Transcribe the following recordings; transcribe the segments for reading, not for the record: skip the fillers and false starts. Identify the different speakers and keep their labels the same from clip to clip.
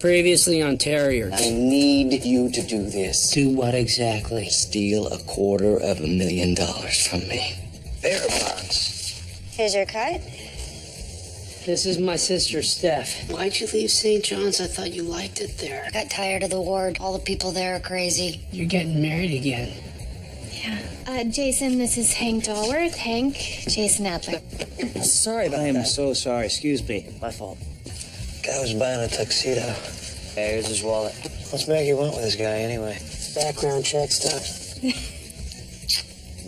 Speaker 1: Previously on Terriers.
Speaker 2: I need you to do this.
Speaker 1: Do what exactly?
Speaker 2: Steal $250,000 from me. Bearer bonds.
Speaker 3: Here's your cut.
Speaker 1: This is my sister, Steph. Why'd you leave St. John's? I thought you liked it there.
Speaker 3: I got tired of the ward. All the people there are crazy.
Speaker 1: You're getting married again.
Speaker 4: Yeah. Jason, this is Hank Dolworth. Hank, Jason Adler.
Speaker 2: Sorry about that. I am so sorry. Excuse me. My fault. Guy was buying a tuxedo. Hey, here's his wallet. What's Maggie want with this guy anyway?
Speaker 1: Background check stuff.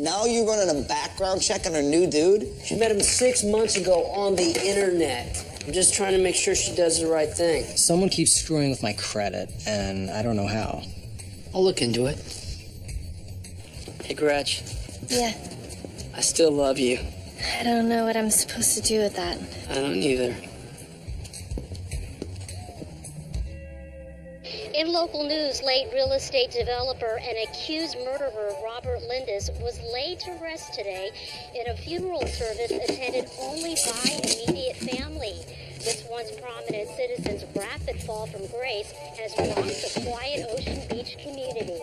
Speaker 2: Now you're running a background check on her new dude?
Speaker 1: She met him 6 months ago on the internet. I'm just trying to make sure she does the right thing.
Speaker 5: Someone keeps screwing with my credit, and I don't know how.
Speaker 1: I'll look into it. Hey, Gretch.
Speaker 4: Yeah.
Speaker 1: I still love you.
Speaker 4: I don't know what I'm supposed to do with that.
Speaker 1: I don't either.
Speaker 6: In local news, late real estate developer and accused murderer Robert Lindis was laid to rest today in a funeral service attended only by immediate family. This once prominent citizen's rapid fall from grace has rocked the quiet Ocean Beach community.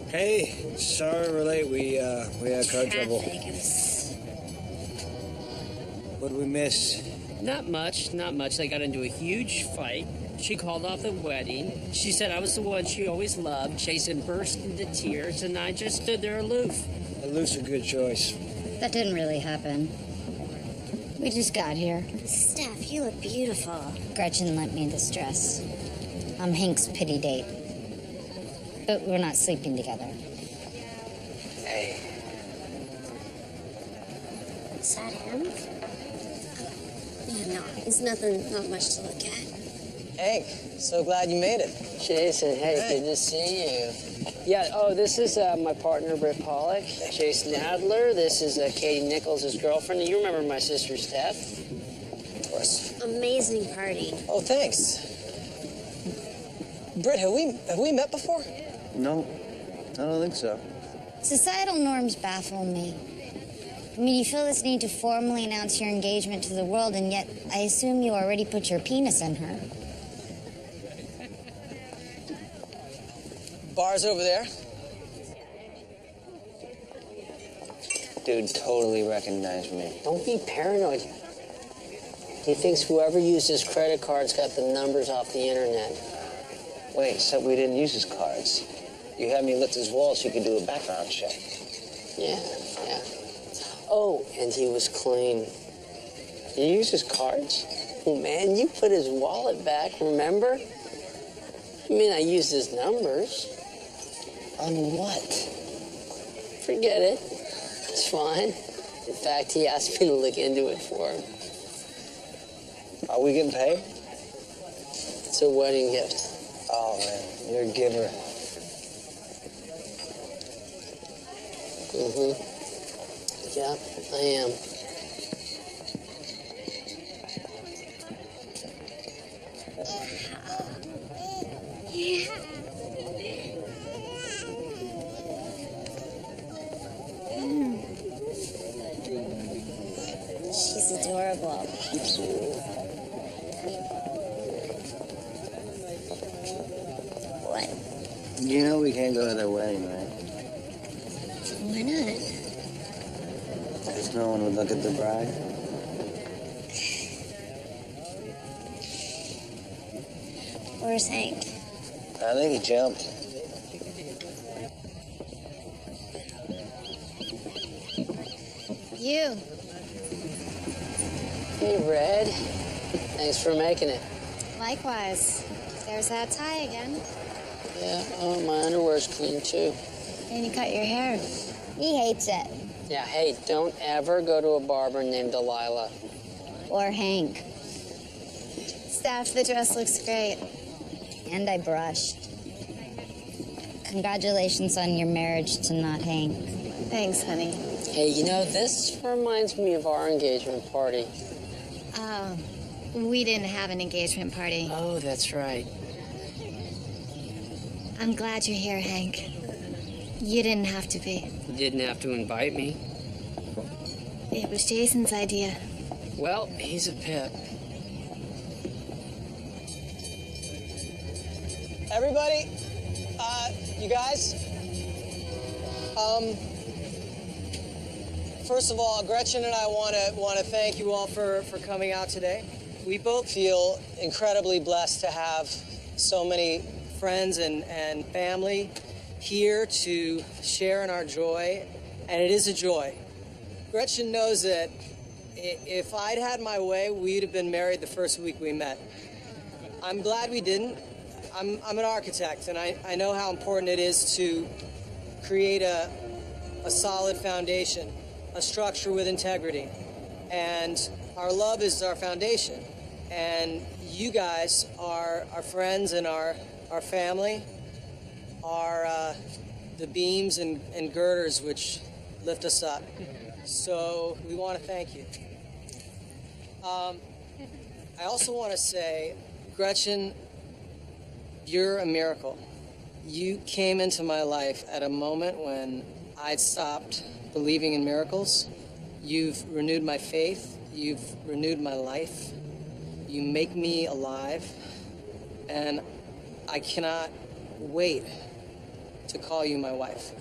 Speaker 2: Hey, sorry we're late. We had car trouble. What did we miss?
Speaker 1: Not much. They got into a huge fight. She called off the wedding. She said I was the one she always loved. Jason burst into tears, and I just stood there aloof.
Speaker 2: Aloof's a good choice.
Speaker 3: That didn't really happen. We just got here.
Speaker 6: Steph, you look beautiful.
Speaker 3: Gretchen lent me this dress. I'm Hank's pity date. But we're not sleeping together.
Speaker 2: Hey.
Speaker 6: Is that him? Yeah, no, it's not much to look at.
Speaker 5: Hank, so glad you made it.
Speaker 1: Jason, hey, good to see you. Yeah, this is my partner, Britt Pollock. Jason Adler. This is Katie Nichols' girlfriend. You remember my sister, Steph?
Speaker 2: Of course.
Speaker 6: Amazing party.
Speaker 5: Oh, thanks. Britt, have we met before?
Speaker 2: No, I don't think so.
Speaker 3: Societal norms baffle me. I mean, you feel this need to formally announce your engagement to the world, and yet I assume you already put your penis in her.
Speaker 5: Bar's over there.
Speaker 2: Dude totally recognized me.
Speaker 1: Don't be paranoid. He thinks whoever used his credit card's got the numbers off the internet.
Speaker 2: Wait, so we didn't use his cards. You had me lift his wall so you could do a background check.
Speaker 1: Yeah. Oh, and he was clean.
Speaker 2: You used his cards?
Speaker 1: Oh, man, you put his wallet back, remember? I mean, I used his numbers.
Speaker 2: On what?
Speaker 1: Forget it. It's fine. In fact, he asked me to look into it for him.
Speaker 2: Are we getting paid?
Speaker 1: It's a wedding gift.
Speaker 2: Oh, man, you're a giver.
Speaker 1: Mm-hmm. Yeah, I am.
Speaker 3: adorable. What?
Speaker 2: You know we can't go to their wedding, right?
Speaker 3: Why not?
Speaker 2: Because no one would look at the bride.
Speaker 3: Where's Hank?
Speaker 2: I think he jumped.
Speaker 3: You.
Speaker 1: Hey, Red. Thanks for making it.
Speaker 3: Likewise. There's that tie again.
Speaker 1: Yeah, oh, my underwear's clean, too.
Speaker 3: And you cut your hair. He hates it.
Speaker 1: Yeah, hey, don't ever go to a barber named Delilah.
Speaker 3: Or Hank.
Speaker 4: Steph, the dress looks great.
Speaker 3: And I brushed. Congratulations on your marriage to not Hank.
Speaker 4: Thanks, honey.
Speaker 1: Hey, you know, this reminds me of our engagement party.
Speaker 4: Oh, we didn't have an engagement party.
Speaker 1: Oh, that's right.
Speaker 4: I'm glad you're here, Hank. You didn't have to be.
Speaker 1: You didn't have to invite me.
Speaker 4: It was Jason's idea.
Speaker 1: Well, he's a pip.
Speaker 5: Everybody, you guys, first of all, Gretchen and I want to thank you all for coming out today. We both feel incredibly blessed to have so many friends and family here to share in our joy, and it is a joy. Gretchen knows that if I'd had my way, we'd have been married the first week we met. I'm glad we didn't. I'm an architect, and I know how important it is to create a solid foundation, a structure with integrity. And our love is our foundation. And you guys are our friends and our family, are the beams and girders which lift us up. So we want to thank you. I also want to say, Gretchen, you're a miracle. You came into my life at a moment when I'd stopped believing in miracles. You've renewed my faith. You've renewed my life. You make me alive. And I cannot wait to call you my wife.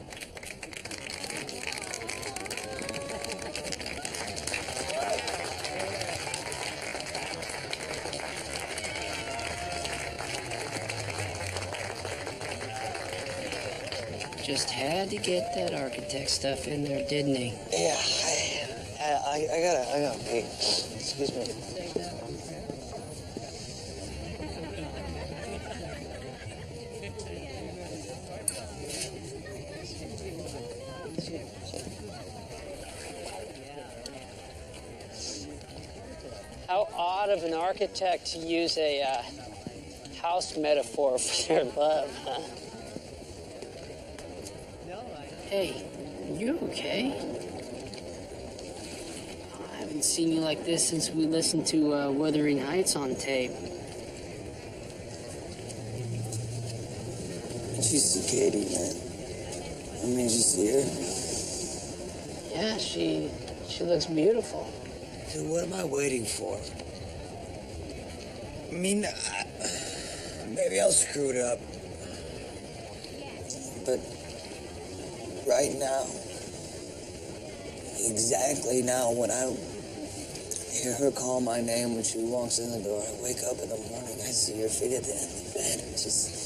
Speaker 1: Just had to get that architect stuff in there, didn't he?
Speaker 2: Yeah, I gotta pee. Excuse me.
Speaker 1: How odd of an architect to use a house metaphor for their love, huh? Hey, you okay? I haven't seen you like this since we listened to Wuthering Heights on tape.
Speaker 2: She's Katie, man. I mean, you see her?
Speaker 1: Yeah, she looks beautiful.
Speaker 2: Dude, what am I waiting for? I mean, maybe I'll screw it up. But right now, exactly now, when I hear her call my name when she walks in the door, I wake up in the morning, I see her feet at the end of the bed, and just...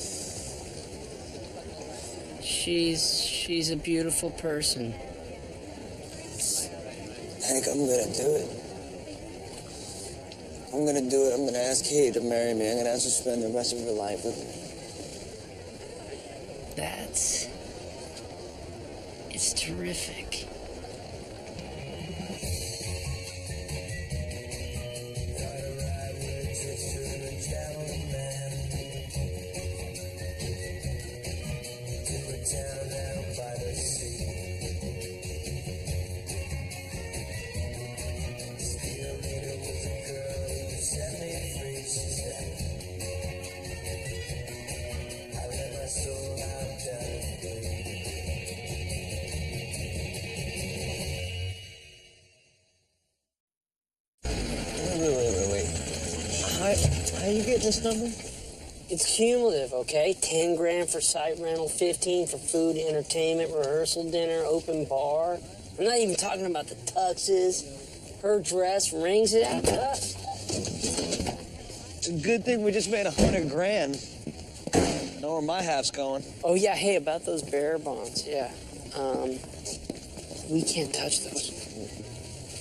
Speaker 1: She's a beautiful person.
Speaker 2: Hank, I'm gonna do it. I'm gonna do it. I'm gonna ask Katie to marry me. I'm gonna ask her to spend the rest of her life with me.
Speaker 1: It's terrific.
Speaker 2: How you getting this number?
Speaker 1: It's cumulative, okay? 10 grand for site rental, 15 for food, entertainment, rehearsal dinner, open bar. I'm not even talking about the tuxes, her dress, rings. It adds up.
Speaker 2: It's a good thing we just made 100 grand. I know where my half's going.
Speaker 1: Oh, yeah, hey, about those bearer bonds, yeah. We can't touch those.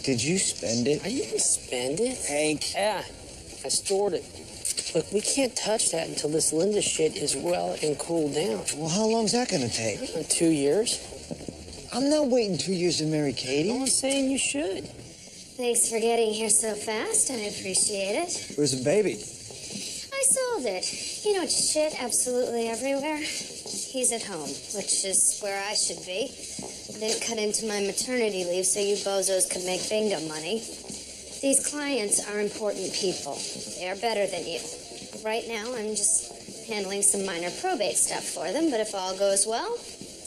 Speaker 2: Did you spend it?
Speaker 1: I didn't spend it.
Speaker 2: Hank.
Speaker 1: Yeah, I stored it. Look, we can't touch that until this Linda shit is well and cooled down.
Speaker 2: Well, how long's that gonna take?
Speaker 1: 2 years.
Speaker 2: I'm not waiting 2 years to marry Katie.
Speaker 1: No one's saying you should.
Speaker 3: Thanks for getting here so fast. I appreciate it.
Speaker 2: Where's the baby?
Speaker 3: I sold it. You know, shit absolutely everywhere. He's at home, which is where I should be. I didn't cut into my maternity leave so you bozos could make bingo money. These clients are important people. They are better than you. Right now, I'm just handling some minor probate stuff for them, but if all goes well,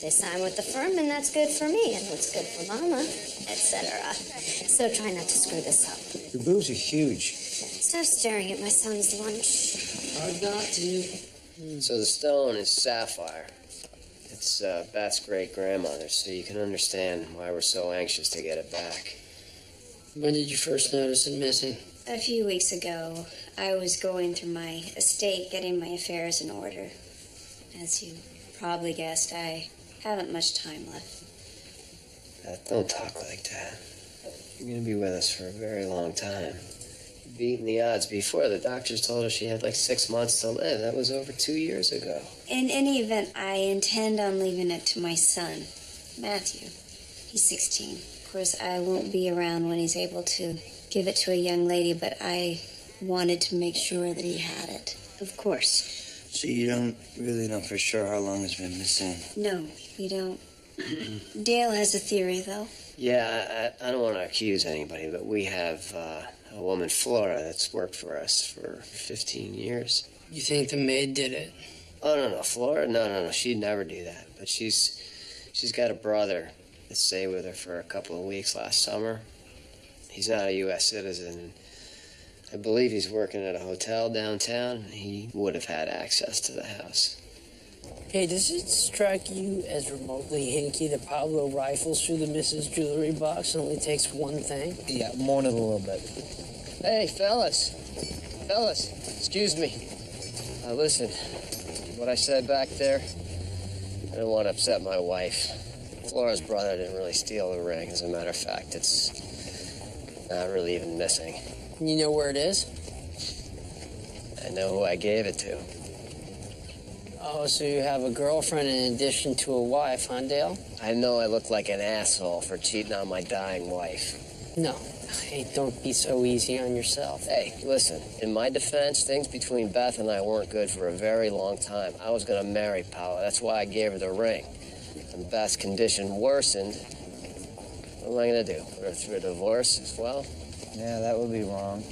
Speaker 3: they sign with the firm, and that's good for me, and what's good for Mama, etc. So try not to screw this up.
Speaker 2: Your boobs are huge.
Speaker 3: Stop staring at my son's lunch.
Speaker 1: Hard not to.
Speaker 7: So the stone is sapphire. It's Beth's great-grandmother, so you can understand why we're so anxious to get it back.
Speaker 1: When did you first notice it missing?
Speaker 8: A few weeks ago, I was going through my estate, getting my affairs in order. As you probably guessed, I haven't much time left.
Speaker 7: Beth, don't talk like that. You're gonna be with us for a very long time. You're beating the odds before. The doctors told her she had like 6 months to live. That was over 2 years ago.
Speaker 8: In any event, I intend on leaving it to my son, Matthew. He's 16. Of course, I won't be around when he's able to give it to a young lady, but I wanted to make sure that he had it. Of course.
Speaker 2: So you don't really know for sure how long it's been missing?
Speaker 8: No, we don't. Dale has a theory, though.
Speaker 7: Yeah, I don't want to accuse anybody, but we have a woman, Flora, that's worked for us for 15 years.
Speaker 1: You think the maid did it?
Speaker 7: Oh, no, Flora? No, she'd never do that. But she's got a brother that stayed with her for a couple of weeks last summer. He's not a U.S. citizen. I believe he's working at a hotel downtown. He would have had access to the house.
Speaker 1: Hey, does it strike you as remotely hinky that Pablo rifles through the Mrs. Jewelry box and only takes one thing?
Speaker 2: Yeah, mourn it a little bit.
Speaker 7: Hey, fellas, excuse me. Listen, what I said back there, I don't want to upset my wife. Flora's brother didn't really steal the ring. As a matter of fact, it's not really even missing.
Speaker 1: You know where it is?
Speaker 7: I know who I gave it to.
Speaker 1: Oh, so you have a girlfriend in addition to a wife, huh, Dale?
Speaker 7: I know I look like an asshole for cheating on my dying wife.
Speaker 1: No. Hey, don't be so easy on yourself.
Speaker 7: Hey, listen, in my defense, things between Beth and I weren't good for a very long time. I was going to marry Paula. That's why I gave her the ring. And Beth's condition worsened. What am I going to do? Put her through a divorce as well?
Speaker 2: Yeah, that would be wrong.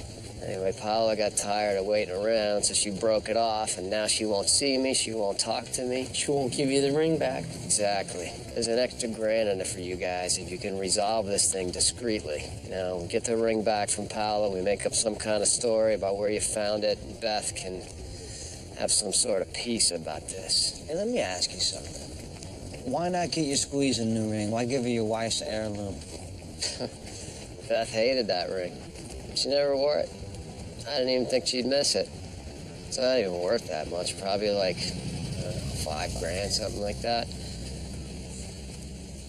Speaker 7: Anyway, Paula got tired of waiting around, so she broke it off, and now she won't see me, she won't talk to me.
Speaker 1: She won't give you the ring back.
Speaker 7: Exactly. There's an extra grand in it for you guys if you can resolve this thing discreetly. You know, we get the ring back from Paula, we make up some kind of story about where you found it, and Beth can have some sort of peace about this.
Speaker 2: Hey, let me ask you something. Why not get your squeeze a new ring? Why give her your wife's heirloom?
Speaker 7: Beth hated that ring. She never wore it. I didn't even think she'd miss it. It's not even worth that much. Probably like, I don't know, $5,000, something like that.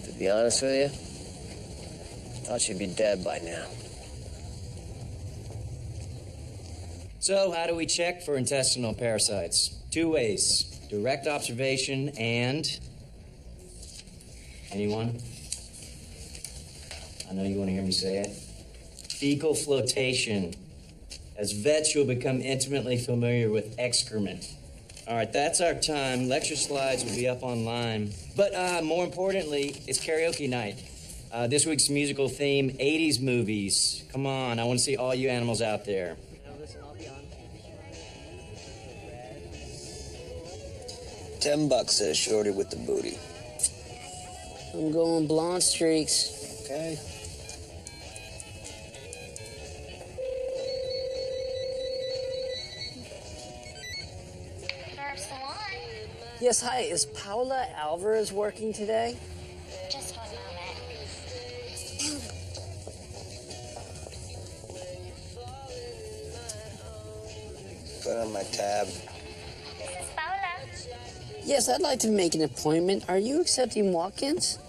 Speaker 7: To be honest with you, I thought she'd be dead by now.
Speaker 9: So, how do we check for intestinal parasites? 2 ways. Direct observation and... Anyone? I know you want to hear me say it. Fecal flotation. As vets, you'll become intimately familiar with excrement. All right, that's our time. Lecture slides will be up online. But more importantly, it's karaoke night. This week's musical theme, 80s movies. Come on, I want to see all you animals out there.
Speaker 2: $10 says shorty with the booty.
Speaker 1: I'm going blonde streaks.
Speaker 2: Okay.
Speaker 1: Yes, hi. Is Paula Alvarez working today?
Speaker 3: Just one moment.
Speaker 2: Put on my tab.
Speaker 3: This is Paula.
Speaker 1: Yes, I'd like to make an appointment. Are you accepting walk-ins?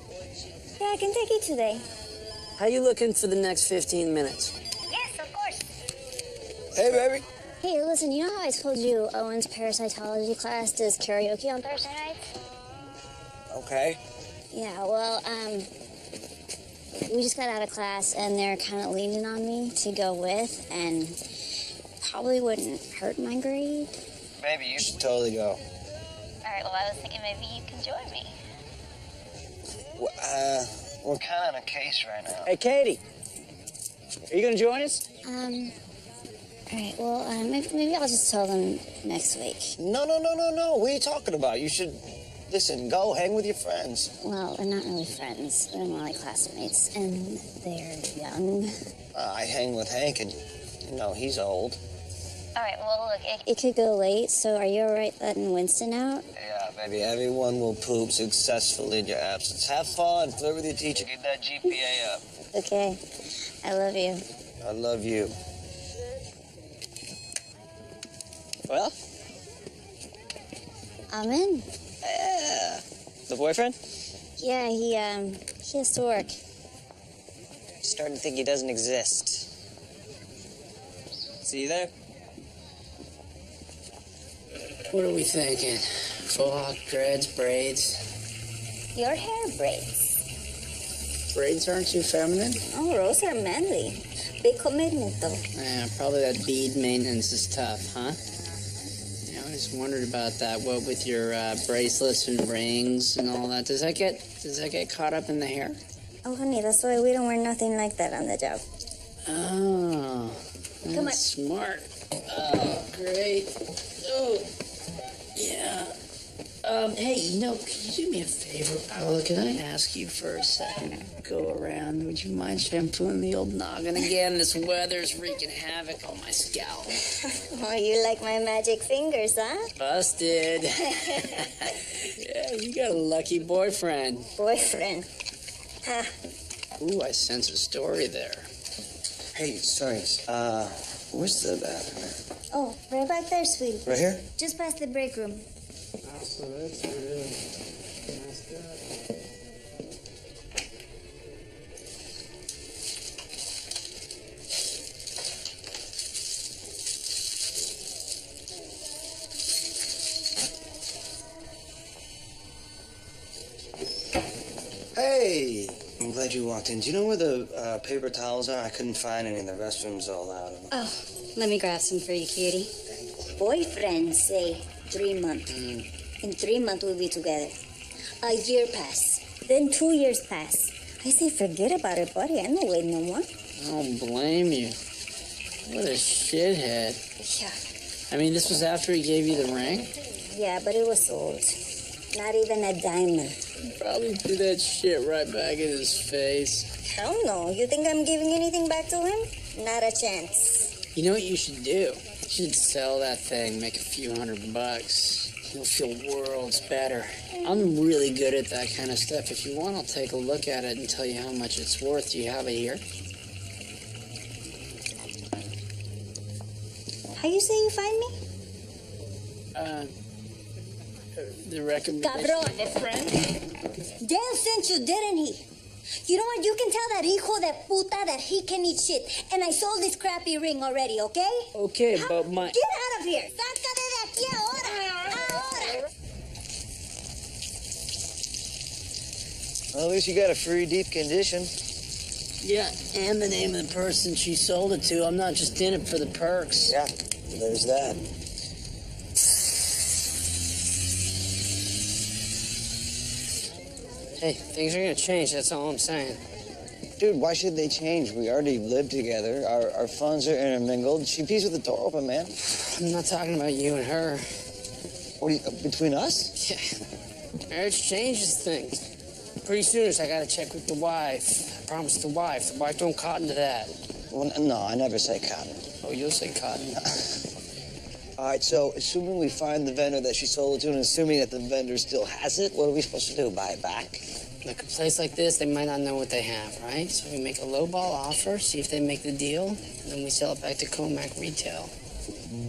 Speaker 3: Yeah, I can take you today.
Speaker 1: How you looking for the next 15 minutes?
Speaker 3: Yes, of course.
Speaker 2: Hey, baby.
Speaker 3: Hey, listen, you know how I told you Owen's parasitology class does karaoke on Thursday nights?
Speaker 2: Okay.
Speaker 3: Yeah, well, we just got out of class and they're kind of leaning on me to go with, and probably wouldn't hurt my grade.
Speaker 2: Baby, you should totally go.
Speaker 3: All right, well, I was thinking maybe you can join me.
Speaker 2: We're kind of on a case right now.
Speaker 1: Hey, Katie. Are you going to join us?
Speaker 3: All right, well, maybe I'll just tell them next week.
Speaker 2: No. What are you talking about? You should, listen, go hang with your friends.
Speaker 3: Well, they're not really friends. They're more like classmates, and they're young.
Speaker 2: I hang with Hank, and, he's old.
Speaker 3: All right, well, look, it could go late, so are you all right letting Winston out?
Speaker 2: Yeah, baby, everyone will poop successfully in your absence. Have fun, flirt with your teacher, get that GPA up.
Speaker 3: Okay, I love you.
Speaker 2: I love you.
Speaker 1: Well,
Speaker 3: I'm in.
Speaker 1: yeah. The boyfriend?
Speaker 3: Yeah, he has to work.
Speaker 1: Starting to think he doesn't exist. See you there? What are we thinking? Full hawk, dreads, braids?
Speaker 3: Your hair braids.
Speaker 1: Braids aren't too feminine?
Speaker 3: Oh, rose are manly. Big commitment, though.
Speaker 1: Yeah, probably that bead maintenance is tough, huh? Yeah, I always wondered about that. What with your bracelets and rings and all that? Does that get caught up in the hair?
Speaker 3: Oh, honey, that's why we don't wear nothing like that on the job.
Speaker 1: Oh,
Speaker 3: Come on.
Speaker 1: smart. Oh, great. Oh, yeah. Hey, could you do me a favor, Paula? Can I ask you for a second? Go around. Would you mind shampooing the old noggin again? This weather's wreaking havoc on my scalp.
Speaker 3: Oh, you like my magic fingers, huh?
Speaker 1: Busted. Yeah, you got a lucky boyfriend.
Speaker 3: Boyfriend. Ah.
Speaker 1: Ooh, I sense a story there.
Speaker 2: Hey, sorry, where's the bathroom?
Speaker 3: Oh, right back there, sweetie.
Speaker 2: Right here?
Speaker 3: Just past the break room.
Speaker 1: Oh, so that's really messed up.
Speaker 2: Hey! I'm glad you walked in. Do you know where the paper towels are? I couldn't find any. The restroom's all out of them.
Speaker 8: Oh, let me grab some for you, cutie. Boyfriends say 3 months. In 3 months, we'll be together. A year pass. Then 2 years pass. I say, forget about it, buddy. I'm not waiting no more.
Speaker 1: I don't blame you. What a shithead.
Speaker 8: Yeah.
Speaker 1: I mean, this was after he gave you the ring?
Speaker 8: Yeah, but it was old. Not even a diamond.
Speaker 1: You probably threw that shit right back in his face.
Speaker 8: Hell no. You think I'm giving anything back to him? Not a chance.
Speaker 1: You know what you should do? You should sell that thing, make a few $100. You'll feel worlds better. I'm really good at that kind of stuff. If you want, I'll take a look at it and tell you how much it's worth. Do you have it here?
Speaker 8: How you say you find me?
Speaker 1: The recommendation.
Speaker 8: Cabron.
Speaker 1: A friend?
Speaker 8: Dale sent you, didn't he? You know what? You can tell that hijo de puta that he can eat shit. And I sold this crappy ring already, okay?
Speaker 1: Okay, but my...
Speaker 8: Get out of here! Sácate de aquí ahora! Ahora!
Speaker 2: Well, at least you got a free deep condition.
Speaker 1: Yeah, and the name of the person she sold it to. I'm not just in it for the perks.
Speaker 2: Yeah, there's that.
Speaker 1: Hey, things are gonna change, that's all I'm saying.
Speaker 2: Dude, why should they change? We already live together. Our funds are intermingled. She pees with the door open, man.
Speaker 1: I'm not talking about you and her.
Speaker 2: What, between us?
Speaker 1: Yeah. Marriage changes things. Pretty soon I gotta check with the wife. I promised the wife. The wife don't cotton to that.
Speaker 2: Well, no, I never say cotton.
Speaker 1: Oh, you'll say cotton.
Speaker 2: All right, so assuming we find the vendor that she sold it to and assuming that the vendor still has it, what are we supposed to do, buy it back?
Speaker 1: Look, a place like this, they might not know what they have, right? So we make a lowball offer, see if they make the deal, and then we sell it back to Comac Retail.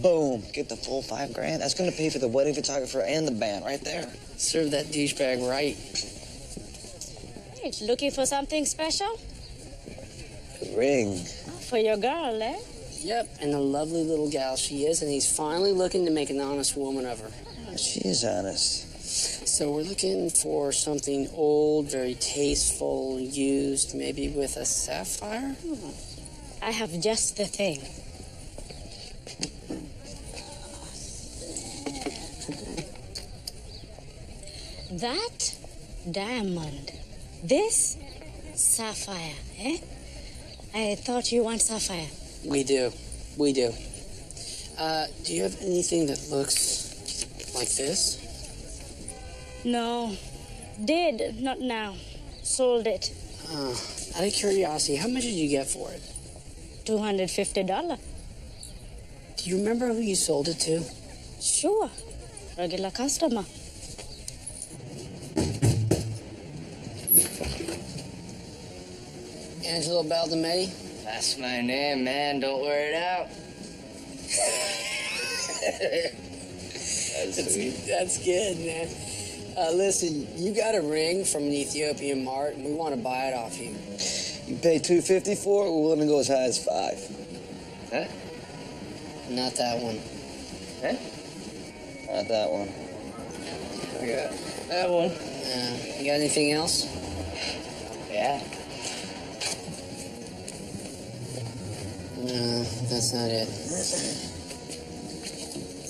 Speaker 2: Boom, get the full $5 grand. That's gonna pay for the wedding photographer and the band right there.
Speaker 1: Serve that douchebag right.
Speaker 10: Hey, looking for something special?
Speaker 2: The ring.
Speaker 10: For your girl, eh?
Speaker 1: Yep, and a lovely little gal she is, and he's finally looking to make an honest woman of her.
Speaker 2: She is honest.
Speaker 1: So we're looking for something old, very tasteful, used, maybe with a sapphire?
Speaker 10: I have just the thing. That diamond. This sapphire, eh? I thought you want sapphire.
Speaker 1: We do. We do. Do you have anything that looks like this?
Speaker 10: No. Did, not now. Sold it.
Speaker 1: Out of curiosity, how much did you get for it?
Speaker 10: $250.
Speaker 1: Do you remember who you sold it to?
Speaker 10: Sure. Regular customer.
Speaker 1: Angelo Baldamedi?
Speaker 7: That's my name, man. Don't wear it out.
Speaker 1: That's good, man. Listen, you got a ring from an Ethiopian mart, and we want to buy it off you.
Speaker 2: You pay $250 for it, we're willing to go as high as $5.
Speaker 7: Huh?
Speaker 1: Not that one.
Speaker 7: Huh?
Speaker 2: Not that one.
Speaker 7: I got that one.
Speaker 1: You got anything else?
Speaker 7: Yeah.
Speaker 1: No, that's not it.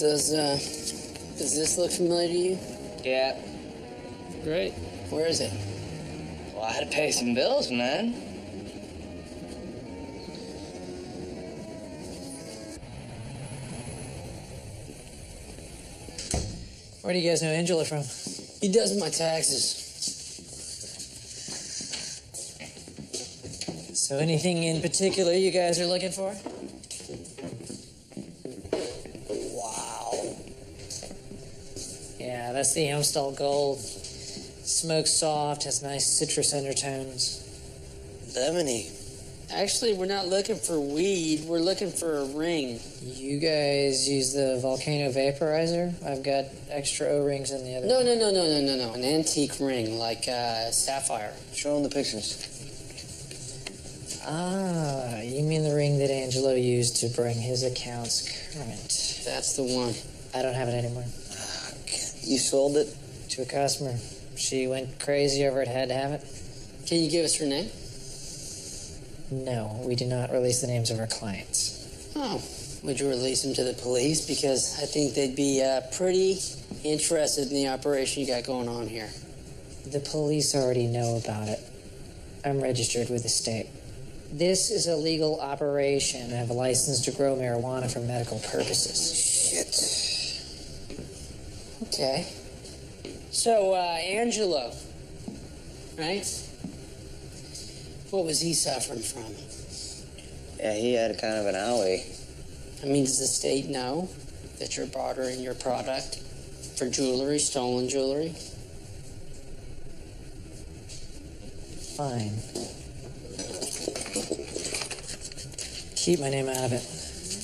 Speaker 1: Does this look familiar to you?
Speaker 7: Yeah.
Speaker 1: Great. Where is it?
Speaker 7: Well, I had to pay some bills, man.
Speaker 11: Where do you guys know Angela from?
Speaker 1: He does my taxes.
Speaker 11: So anything in particular you guys are looking for?
Speaker 1: Wow.
Speaker 11: Yeah, that's the Amstel Gold. Smokes soft, has nice citrus undertones.
Speaker 2: Lemony.
Speaker 1: Actually, we're not looking for weed. We're looking for a ring.
Speaker 11: You guys use the volcano vaporizer? I've got extra O-rings in the other.
Speaker 1: No. An antique ring, like sapphire.
Speaker 2: Show them the pictures.
Speaker 11: Ah, you mean the ring that Angelo used to bring his accounts current?
Speaker 1: That's the one.
Speaker 11: I don't have it anymore.
Speaker 2: You sold it?
Speaker 11: To a customer. She went crazy over it, had to have it.
Speaker 1: Can you give us her name?
Speaker 11: No, we do not release the names of our clients.
Speaker 1: Oh, would you release them to the police? Because I think they'd be pretty interested in the operation you got going on here.
Speaker 11: The police already know about it. I'm registered with the state. This is a legal operation. I have a license to grow marijuana for medical purposes.
Speaker 2: Shit.
Speaker 1: Okay. So, Angelo, right? What was he suffering from?
Speaker 2: Yeah, he had kind of an alley.
Speaker 1: I mean, does the state know that you're bartering your product for jewelry, stolen jewelry?
Speaker 11: Fine. Keep my name out of it.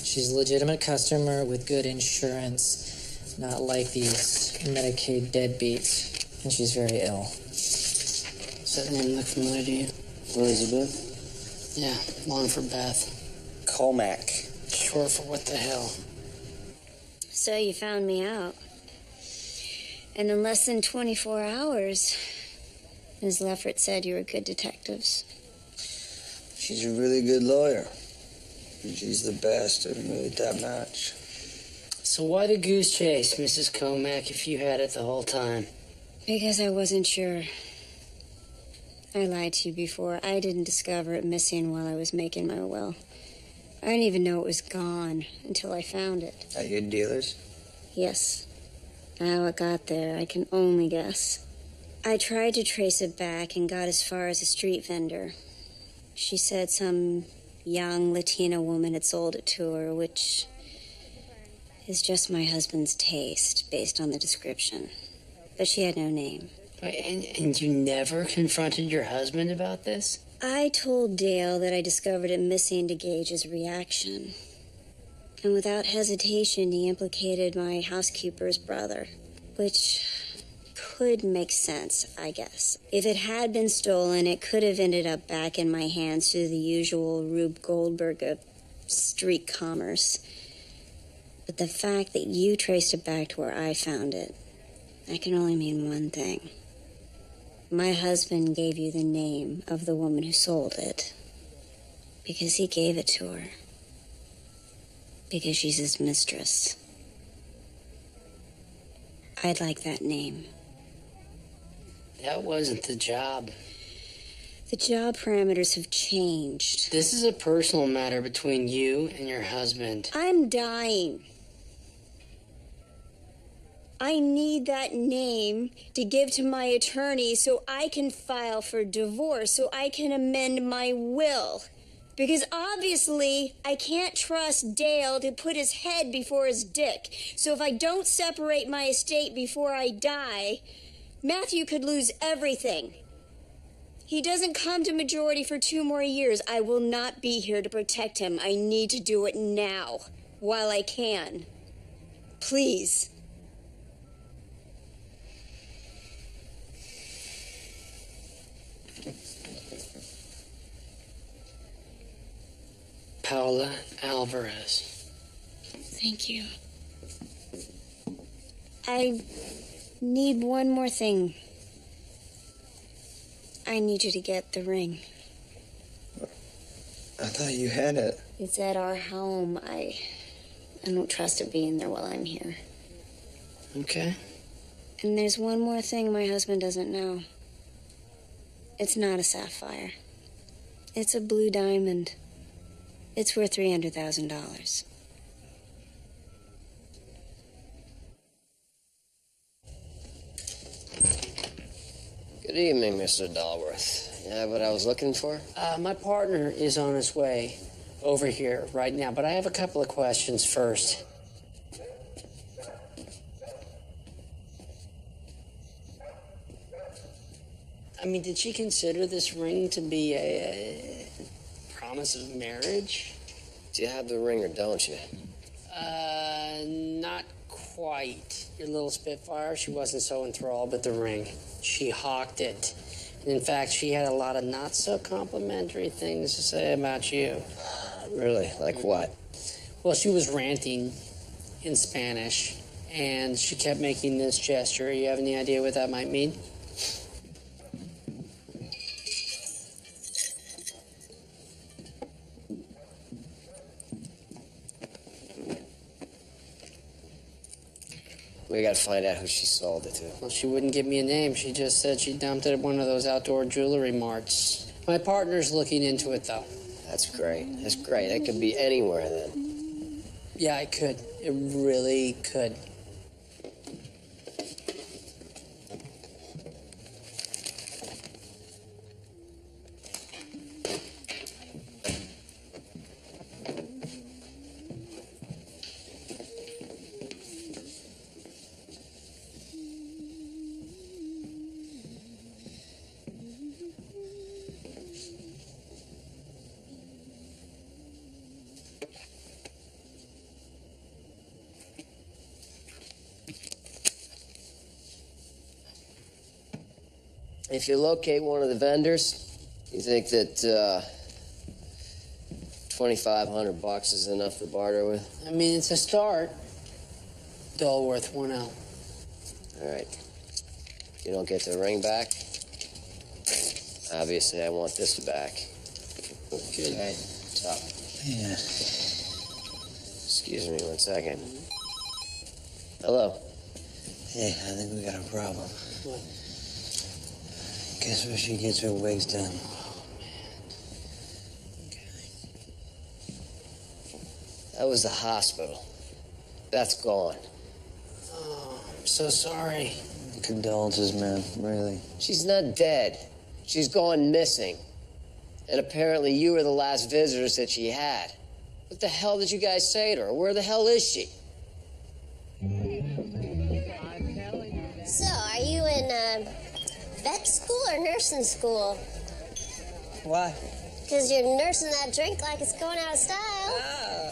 Speaker 11: She's a legitimate customer with good insurance, not like these Medicaid deadbeats. And she's very ill.
Speaker 1: Does that name look familiar to you?
Speaker 2: Elizabeth?
Speaker 1: Yeah, long for Beth.
Speaker 2: Comac.
Speaker 1: Short for what the hell?
Speaker 8: So you found me out. And in less than 24 hours, Ms. Leffert said you were good detectives.
Speaker 2: She's a really good lawyer. And she's the best and really top notch.
Speaker 1: So why the goose chase, Mrs. Comac, if you had it the whole time?
Speaker 8: Because I wasn't sure. I lied to you before. I didn't discover it missing while I was making my will. I didn't even know it was gone until I found it.
Speaker 2: Are you dealers?
Speaker 8: Yes. How it got there, I can only guess. I tried to trace it back and got as far as a street vendor. She said some young Latina woman had sold it to her, which is just my husband's taste based on the description. But she had no name.
Speaker 1: And you never confronted your husband about this?
Speaker 8: I told Dale that I discovered it missing to gauge his reaction. And without hesitation, he implicated my housekeeper's brother, which could make sense, I guess. If it had been stolen, it could have ended up back in my hands through the usual Rube Goldberg of street commerce. But the fact that you traced it back to where I found it, that can only mean one thing. My husband gave you the name of the woman who sold it because he gave it to her. Because she's his mistress. I'd like that name.
Speaker 1: That wasn't the job.
Speaker 8: The job parameters have changed.
Speaker 1: This is a personal matter between you and your husband.
Speaker 8: I'm dying. I need that name to give to my attorney so I can file for divorce, so I can amend my will. Because obviously, I can't trust Dale to put his head before his dick. So if I don't separate my estate before I die, Matthew could lose everything. He doesn't come to majority for 2 more years. I will not be here to protect him. I need to do it now, while I can. Please.
Speaker 1: Paula Alvarez.
Speaker 8: Thank you. I need one more thing. I need you to get the ring.
Speaker 2: I thought you had it.
Speaker 8: It's at our home. I don't trust it being there while I'm here.
Speaker 1: Okay.
Speaker 8: And there's one more thing my husband doesn't know. It's not a sapphire. It's a blue diamond. It's worth $300,000.
Speaker 7: Good evening, Mr. Dalworth. You have what I was looking for?
Speaker 1: My partner is on his way over here right now, but I have a couple of questions first. I mean, did she consider this ring to be a promise of marriage?
Speaker 7: Do you have the ring or don't you?
Speaker 1: Not quite. Your little Spitfire, she wasn't so enthralled with the ring. She hawked it. In fact, she had a lot of not so complimentary things to say about you.
Speaker 7: Really? Like what?
Speaker 1: Well, she was ranting in Spanish, and she kept making this gesture. You have any idea what that might mean?
Speaker 7: We gotta find out who she sold it to.
Speaker 1: Well, she wouldn't give me a name. She just said she dumped it at one of those outdoor jewelry marts. My partner's looking into it, though.
Speaker 7: That's great. That's great. It could be anywhere, then.
Speaker 1: Yeah, it could. It really could.
Speaker 7: If you locate one of the vendors, you think that $2,500 is enough to barter with?
Speaker 1: I mean, it's a start. Dulworth 1L.
Speaker 7: All right. You don't get the ring back? Obviously, I want this back.
Speaker 1: Good.
Speaker 7: All right, top.
Speaker 2: Yeah.
Speaker 7: Excuse me 1 second. Hello.
Speaker 2: Hey, I think we got a problem.
Speaker 1: What?
Speaker 2: Guess where she gets her wigs done?
Speaker 7: That was the hospital. That's gone.
Speaker 1: Oh, I'm so sorry.
Speaker 2: Condolences, man. Really.
Speaker 7: She's not dead. She's gone missing. And apparently you were the last visitors that she had. What the hell did you guys say to her? Where the hell is she?
Speaker 3: vet school or nursing school?
Speaker 5: Why?
Speaker 3: Because you're nursing that drink like it's going out of style.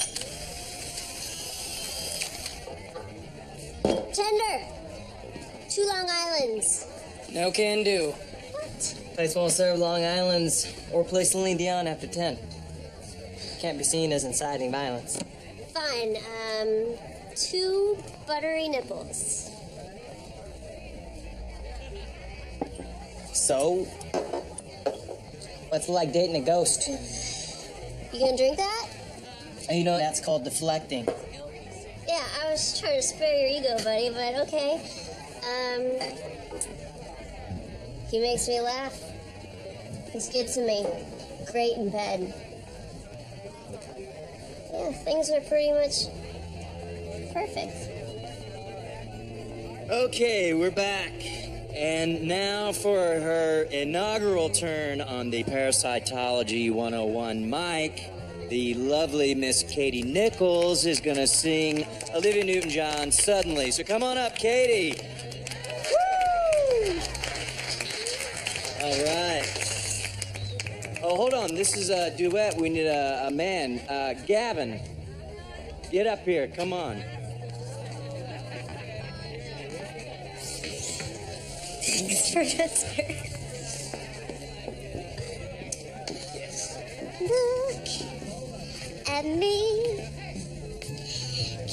Speaker 3: Tender. 2 Long Islands.
Speaker 5: No can do.
Speaker 3: What?
Speaker 5: Place won't serve Long Island's or place in Leon after 10. Can't be seen as inciting violence.
Speaker 3: Fine. 2 buttery nipples.
Speaker 5: So? What's it like dating a ghost?
Speaker 3: You gonna drink that?
Speaker 5: You know, that's called deflecting.
Speaker 3: Yeah, I was trying to spare your ego, buddy, but okay. He makes me laugh. He's good to me. Great in bed. Yeah, things are pretty much perfect.
Speaker 9: Okay, we're back. And now for her inaugural turn on the Parasitology 101 mic, the lovely Miss Katie Nichols is going to sing Olivia Newton-John Suddenly. So come on up, Katie. Woo! All right. Oh, hold on. This is a duet. We need a man. Gavin, get up here. Come on.
Speaker 3: Thanks for answering. Look at me.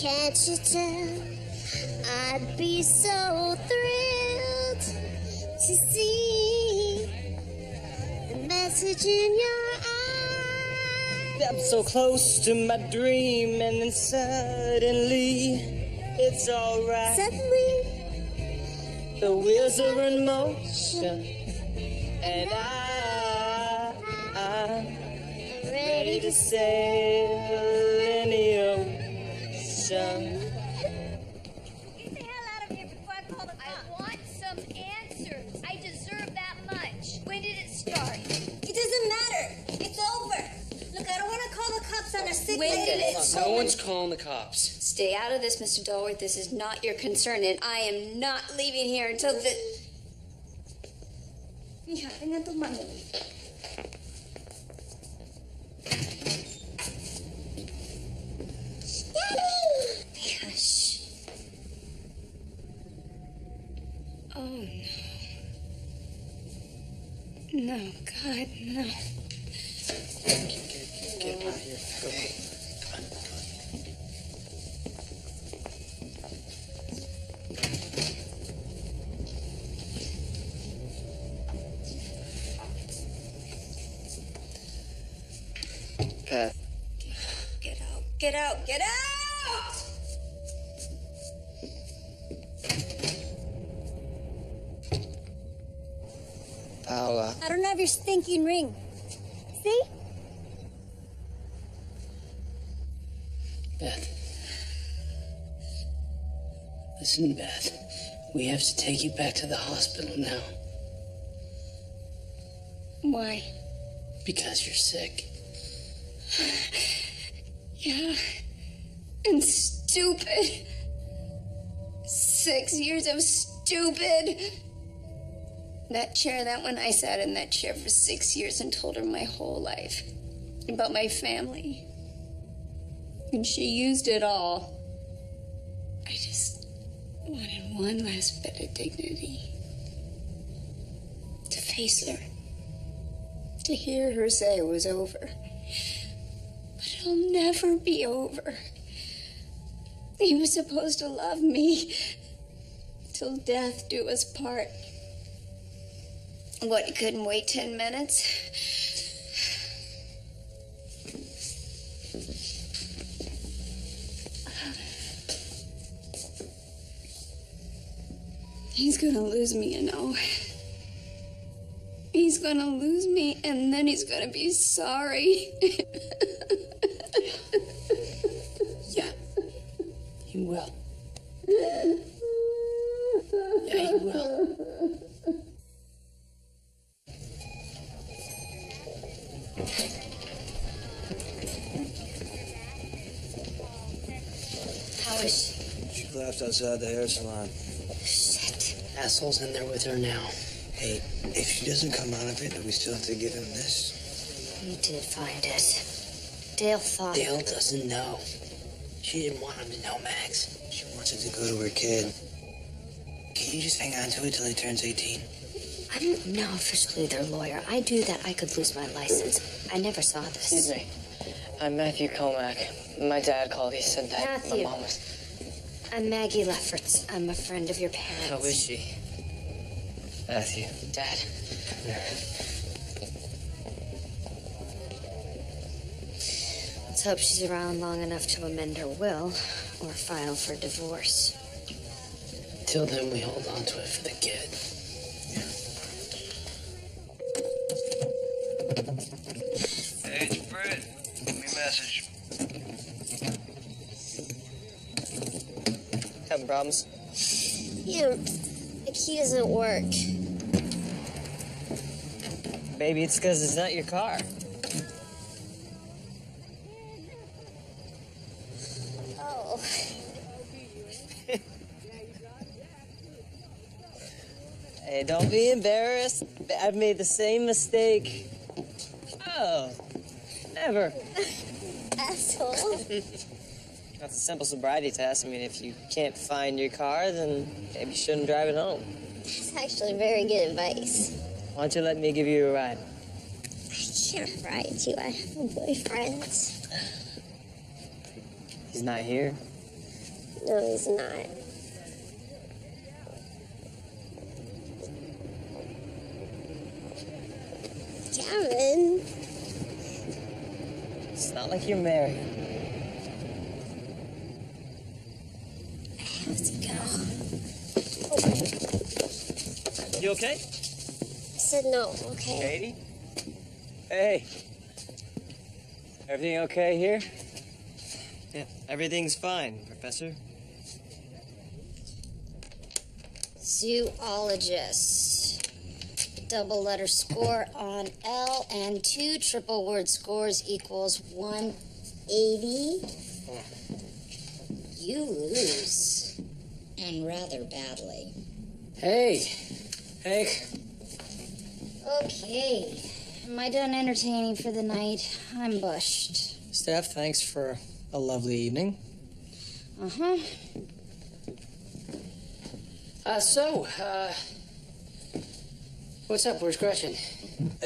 Speaker 3: Can't you tell? I'd be so thrilled to see the message in your eyes.
Speaker 5: I'm so close to my dream, and then suddenly it's alright.
Speaker 3: Suddenly,
Speaker 5: the wheels are in motion, and I'm ready to sail in the ocean.
Speaker 12: Get the hell out of here before I call the cops. I want some answers. I deserve that much. When did it start?
Speaker 13: It doesn't matter. It's over. Look, I don't want to call the cops on a sick
Speaker 8: When
Speaker 13: lady.
Speaker 8: did it
Speaker 1: No one's calling the cops.
Speaker 8: Stay out of this, Mr. Dolworth. This is not your concern, and I am not leaving here until the...
Speaker 13: Mija, tenga tu mano.
Speaker 8: Hush. Oh, no. No, God, no.
Speaker 1: Get out of here. Go ahead.
Speaker 7: Pat.
Speaker 8: Get out, get out, get out!
Speaker 7: Paula.
Speaker 13: I don't have your stinking ring. See?
Speaker 1: Beth. Listen, Beth. We have to take you back to the hospital now.
Speaker 8: Why?
Speaker 1: Because you're sick.
Speaker 8: Yeah. And stupid. 6 years of stupid. That chair, that one, I sat in that chair for 6 years and told her my whole life about my family. And she used it all. I just wanted one last bit of dignity. To face her. To hear her say it was over. But it'll never be over. He was supposed to love me. Till death do us part. What, you couldn't wait 10 minutes? He's gonna lose me, you know. He's gonna lose me, and then he's gonna be sorry.
Speaker 1: Yeah. You will. Yeah, you will.
Speaker 2: She left outside the hair salon.
Speaker 8: Shit.
Speaker 1: Asshole's in there with her now.
Speaker 2: Hey, if she doesn't come out of it, do we still have to give him this?
Speaker 3: He did find it. Dale thought...
Speaker 1: Dale doesn't know. She didn't want him to know, Max.
Speaker 2: She wants it to go to her kid. Can you just hang on to it till he turns 18?
Speaker 3: I'm not officially their lawyer. I do that, I could lose my license. I never saw this.
Speaker 1: Excuse me. I'm Matthew Comack. My dad called. He said that
Speaker 3: Matthew.
Speaker 1: my mom was...
Speaker 3: I'm Maggie Lefferts. I'm a friend of your parents.
Speaker 1: How is she?
Speaker 7: Matthew.
Speaker 1: Dad.
Speaker 3: Let's hope she's around long enough to amend her will or file for divorce.
Speaker 1: Till then, we hold on to it for the kid.
Speaker 2: Hey, it's Fred. Give me a message.
Speaker 5: Having problems?
Speaker 3: Yeah, the key doesn't work.
Speaker 5: Maybe it's because it's not your car.
Speaker 3: Oh.
Speaker 5: Hey, don't be embarrassed. I've made the same mistake. Oh, never.
Speaker 3: Asshole.
Speaker 5: That's a simple sobriety test. I mean, if you can't find your car, then maybe you shouldn't drive it home.
Speaker 3: That's actually very good advice.
Speaker 5: Why don't you let me give you a ride?
Speaker 3: I can't ride you. I have a boyfriend.
Speaker 5: He's not here.
Speaker 3: No, he's not. Gavin.
Speaker 5: It's not like you're married.
Speaker 3: Let's go.
Speaker 5: You okay?
Speaker 3: I said no, okay?
Speaker 5: Katie? Hey. Everything okay here? Yeah, everything's fine, Professor.
Speaker 3: Zoologist. Double letter score on L and 2 triple word scores equals 180. You lose. And rather badly.
Speaker 1: Hey, Hank.
Speaker 3: Okay. Am I done entertaining for the night? I'm bushed.
Speaker 5: Steph, thanks for a lovely evening.
Speaker 3: Uh-huh.
Speaker 1: What's up? Where's Gretchen?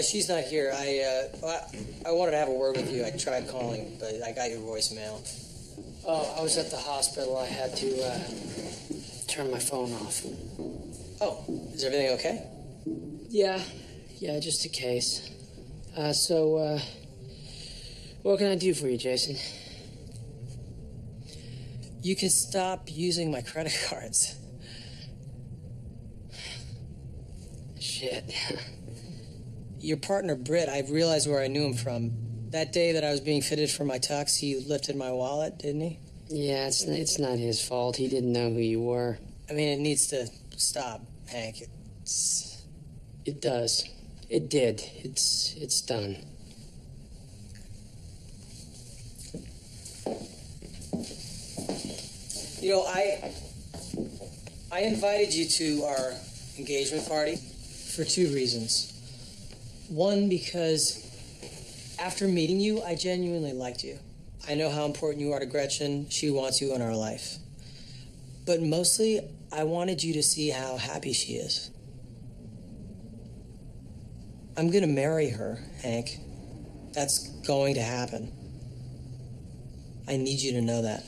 Speaker 5: She's not here. I wanted to have a word with you. I tried calling, but I got your voicemail.
Speaker 1: Oh, I was at the hospital. I had to turn my phone off.
Speaker 5: Oh, is everything okay?
Speaker 1: Yeah, just a case. What can I do for you, Jason?
Speaker 5: You can stop using my credit cards.
Speaker 1: Shit.
Speaker 5: Your partner, Britt, I realized where I knew him from. That day that I was being fitted for my tux, he lifted my wallet, didn't he?
Speaker 1: Yeah, it's not his fault. He didn't know who you were.
Speaker 5: I mean, it needs to stop, Hank.
Speaker 1: It does. It did. It's done.
Speaker 5: You know, I invited you to our engagement party for 2 reasons. One, because after meeting you, I genuinely liked you. I know how important you are to Gretchen. She wants you in our life. But mostly, I wanted you to see how happy she is. I'm gonna marry her, Hank. That's going to happen. I need you to know that.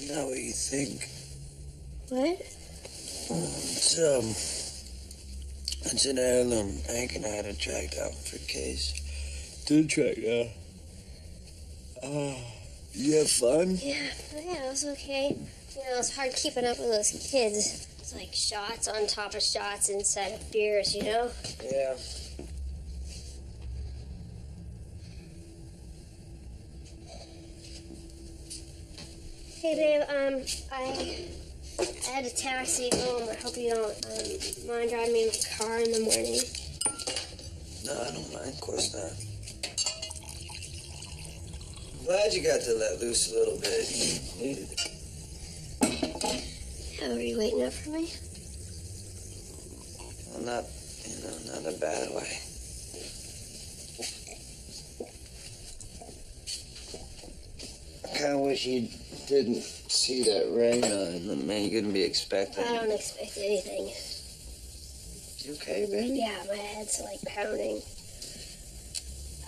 Speaker 2: Not what you think.
Speaker 3: What?
Speaker 2: It's an heirloom. Hank and I had it tracked out for Case. Did track out. You have fun?
Speaker 3: Yeah, it was okay. You know, it's hard keeping up with those kids. It's like shots on top of shots inside of beers, you know?
Speaker 2: Yeah.
Speaker 3: Hey, babe, I had a taxi home. I hope you don't mind driving me in my car in the morning.
Speaker 2: No, I don't mind. Of course not. I'm glad you got to let loose a little bit. You needed it.
Speaker 3: Yeah, were you waiting up for me?
Speaker 2: Well, not in a bad way. I kind of wish you didn't see that ring on them, man. You couldn't be expecting.
Speaker 3: I don't expect anything.
Speaker 2: You okay, baby?
Speaker 3: Yeah, my head's like pounding.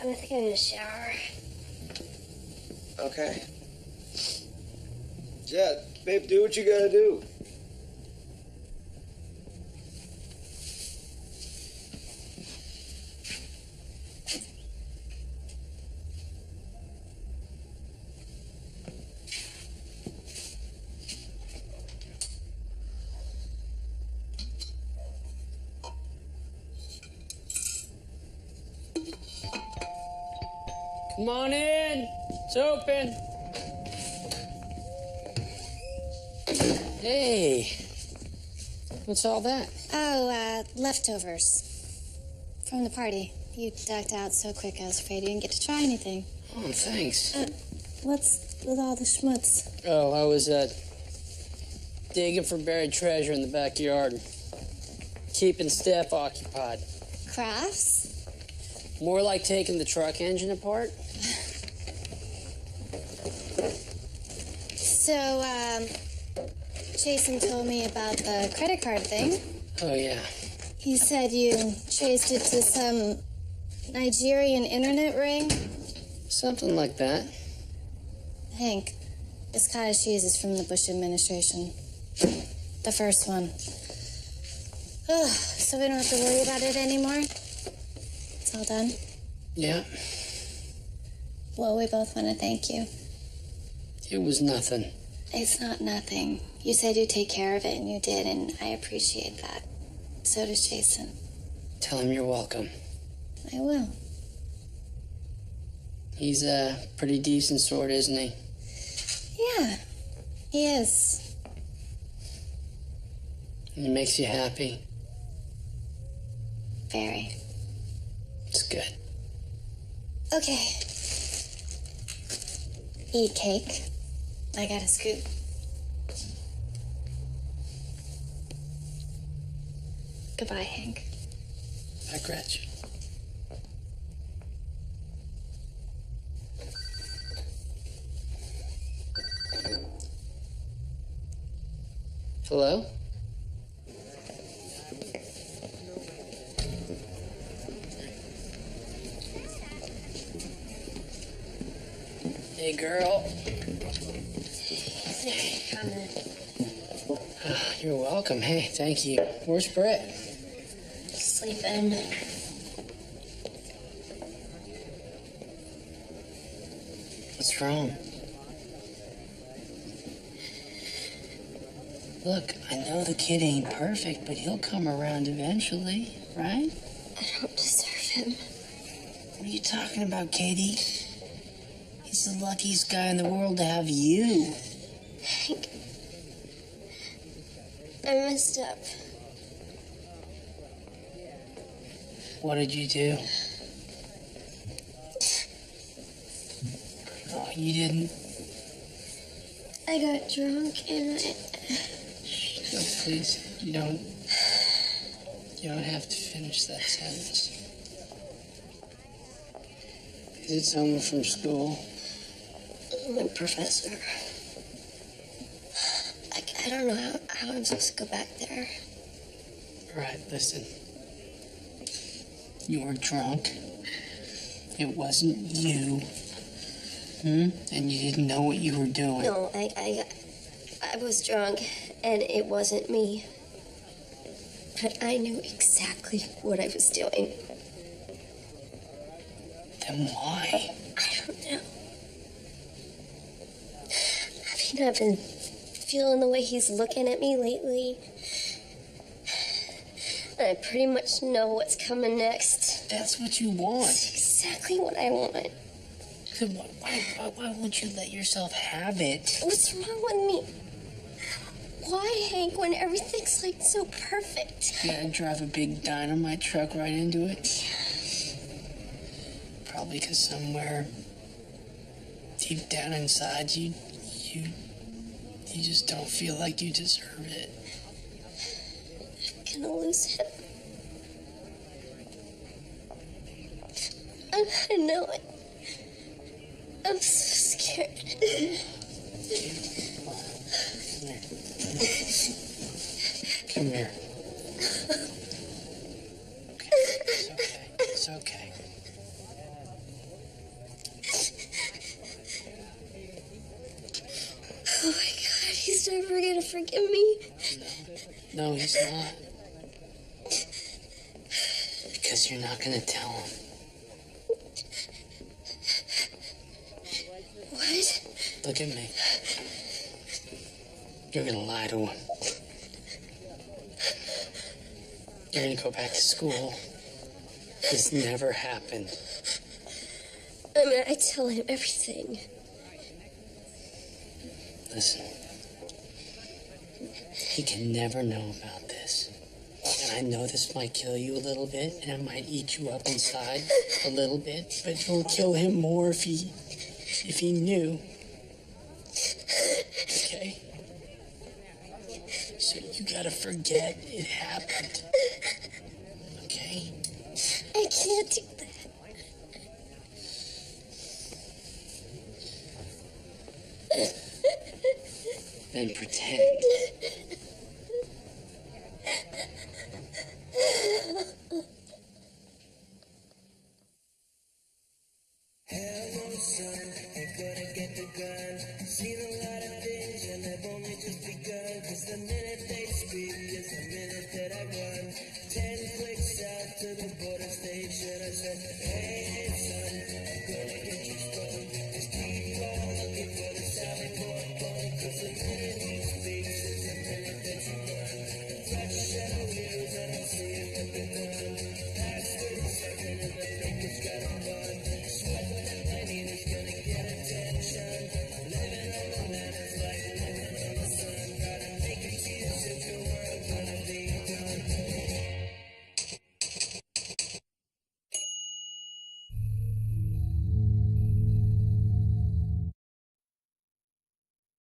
Speaker 3: I'm think I'm gonna shower.
Speaker 2: Okay. Yeah, babe, do what you gotta do.
Speaker 1: Come on in. It's open. Hey. What's all that?
Speaker 3: Oh, leftovers. From the party. You ducked out so quick I was afraid you didn't get to try anything.
Speaker 1: Oh, thanks.
Speaker 3: What's with all the schmutz?
Speaker 1: Oh, I was digging for buried treasure in the backyard. Keeping Steph occupied.
Speaker 3: Crafts?
Speaker 1: More like taking the truck engine apart.
Speaker 3: So, Jason told me about the credit card thing.
Speaker 1: Oh, yeah.
Speaker 3: He said you traced it to some Nigerian internet ring.
Speaker 1: Something like that.
Speaker 3: Hank, this cottage cheese is from the Bush administration. The first one. Ugh, so we don't have to worry about it anymore? It's all done?
Speaker 1: Yeah.
Speaker 3: Well, we both want to thank you.
Speaker 1: It was nothing.
Speaker 3: It's not nothing. You said you'd take care of it, and you did, and I appreciate that. So does Jason.
Speaker 1: Tell him you're welcome.
Speaker 3: I will.
Speaker 1: He's a pretty decent sort, isn't he?
Speaker 3: Yeah, he is.
Speaker 1: And he makes you happy.
Speaker 3: Very.
Speaker 1: It's good.
Speaker 3: Okay. Eat cake. I got a scoop. Goodbye, Hank.
Speaker 1: Bye, Gretchen. Hello? Hey, girl.
Speaker 3: Come in.
Speaker 1: You're welcome. Hey, thank you. Where's Brett?
Speaker 3: Sleeping.
Speaker 1: What's wrong? Look, I know the kid ain't perfect, but he'll come around eventually, right?
Speaker 3: I don't deserve him.
Speaker 1: What are you talking about, Katie? He's the luckiest guy in the world to have you.
Speaker 3: Hank, I messed up.
Speaker 1: What did you do? Oh, you didn't?
Speaker 3: I got drunk and
Speaker 1: No, please, you don't have to finish that sentence. Is it someone from school?
Speaker 3: my professor. I don't know how I'm supposed to go back there.
Speaker 1: All right, listen. You were drunk. It wasn't you. And you didn't know what you were doing.
Speaker 3: No, I was drunk, and it wasn't me. But I knew exactly what I was doing.
Speaker 1: Then why?
Speaker 3: I don't know. I mean, I've been feeling the way he's looking at me lately. And I pretty much know what's coming next.
Speaker 1: That's what you want.
Speaker 3: That's exactly what I want.
Speaker 1: Then why won't you let yourself have it?
Speaker 3: What's wrong with me? Why, Hank, when everything's like so perfect?
Speaker 1: Yeah, and drive a big dynamite truck right into it? Probably because somewhere deep down inside you just don't feel like you deserve it.
Speaker 3: I'm gonna lose him. I know it. I'm so scared.
Speaker 1: Come here. Okay, it's okay. It's okay.
Speaker 3: Oh my God, he's never gonna forgive me.
Speaker 1: No, he's not. Because you're not gonna tell him.
Speaker 3: What?
Speaker 1: Look at me. You're gonna lie to him. You're gonna go back to school. This never happened.
Speaker 3: I mean, I tell him everything.
Speaker 1: Listen. He can never know about this. And I know this might kill you a little bit, and it might eat you up inside a little bit, but it will kill him more if he knew. Okay? So you gotta forget it happened. Okay?
Speaker 3: I can't do that.
Speaker 1: Then pretend.